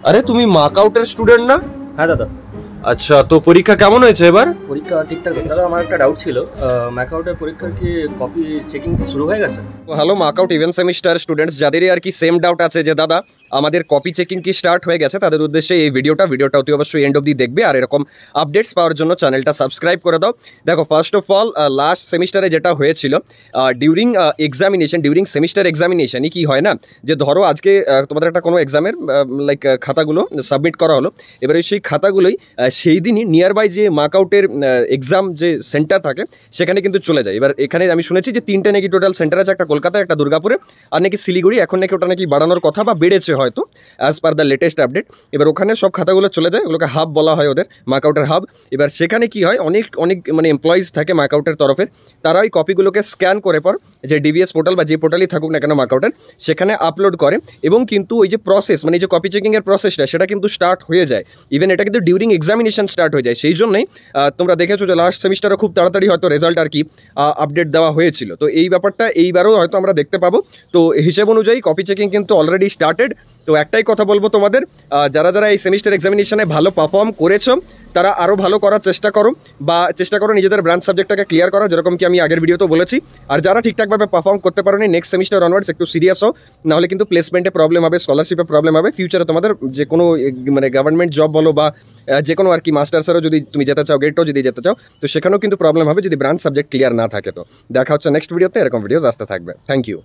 আরে তুমি মার্ক আউটের স্টুডেন্ট না? হ্যাঁ দাদা। আচ্ছা, তো পরীক্ষা কেমন হয়েছে এবার? পরীক্ষা ঠিকঠাক হয়েছে দাদা। আমার একটা ডাউট ছিল, ম্যাকআউটের পরীক্ষার কি কপি চেকিং কি শুরু হয়ে গেছে? Hello mark out event semester students, যাদেরই আর কি সেম ডাউট আছে যে দাদা আমাদের কপি চেকিং কি স্টার্ট হয়ে গেছে, তাদের উদ্দেশ্যে এই ভিডিওটা অতি অবশ্যই এন্ড অবধি দেখবে আর এরকম আপডেটস পাওয়ার জন্য চ্যানেলটা সাবস্ক্রাইব করে দাও। দেখো, ফার্স্ট অফ অল লাস্ট সেমিস্টারে যেটা হয়েছিল ডিউরিং ডিউরিং সেমিস্টার এক্সামিনেশনই কি হয় না, যে ধরো আজকে তোমাদের একটা কোনো এক্সামের লাইক খাতাগুলো সাবমিট করা হলো, এবারে সেই খাতাগুলোই সেই দিনই নিয়ার বাই যে মার্ক আউটের এক্সাম যে সেন্টার থাকে সেখানে কিন্তু চলে যায়। এবার এখানে আমি শুনেছি যে 3টে নাকি টোটাল সেন্টার আছে, একটা কলকাতায়, একটা দুর্গাপুরে, আর নাকি শিলিগুড়ি। এখন নাকি ওটা নাকি বাড়ানোর কথা বা বেড়েছে হয়তো as per the latest update. এবার ওখানে সব খাতাগুলো চলে যায়, ওগুলোকে হাব বলা হয়, ওদের মার্ক আউটের হাব। এবার সেখানে কি হয়, অনেক অনেক মানে এমপ্লয়িজ থাকে মার্ক আউটের তরফের, তারা ওই কপিগুলোকে স্ক্যান করে পর যে ডিভিএস পোর্টাল বা যে পোর্টালই থাকুক না কেন মার্ক আউটের, সেখানে আপলোড করে। এবং কিন্তু ওই যে প্রসেস মানে যে কপি চেকিংয়ের প্রসেসটা সেটা কিন্তু স্টার্ট হয়ে যায়, ইভেন এটা কিন্তু ডিউরিং এক্সামিনেশন স্টার্ট হয়ে যায়। সেই জন্যই তোমরা দেখেছো যে লাস্ট সেমিস্টারে খুব তাড়াতাড়ি হয়তো রেজাল্ট আর কি আপডেট দেওয়া হয়েছিল। তো এই ব্যাপারটা এইবারও হয়তো আমরা দেখতে পাবো। তো হিসেব অনুযায়ী কপি চেকিং কিন্তু অলরেডি স্টার্টেড। তো একটাই কথা বলবো তোমাদের, যারা যারা এই সেমিস্টার এক্সামিনেশনে ভালো পারফর্ম করেছো তারা আরও ভালো করার চেষ্টা করো নিজেদের ব্রাঞ্চ সাবজেক্টটাকে ক্লিয়ার করা, যেরকম কি আমি আগের ভিডিওতে বলেছি। আর যারা ঠিকঠাকভাবে পারফর্ম করতে পারোনি, নেক্সট সেমিস্টার অনওয়ার্ডস একটু সিরিয়াস হও, নাহলে কিন্তু প্লেসমেন্টে প্রবলেম হবে, স্কলারশিপে প্রবলেম হবে। ফিউচারে তোমাদের যে কোনো মানে গভর্নমেন্ট জব বলো বা যে কোনো আর কি মাস্টার্সেরও যদি তুমি যেতে চাও, গেটও যদি যেতে চাও, তো সেখানেও কিন্তু প্রবলেম হবে যদি ব্রাঞ্চ সাবজেক্ট ক্লিয়ার না থাকে। তো দেখা হচ্ছে নেক্সট ভিডিওতে, এরকম ভিডিওস আসতে থাকবে। Thank you.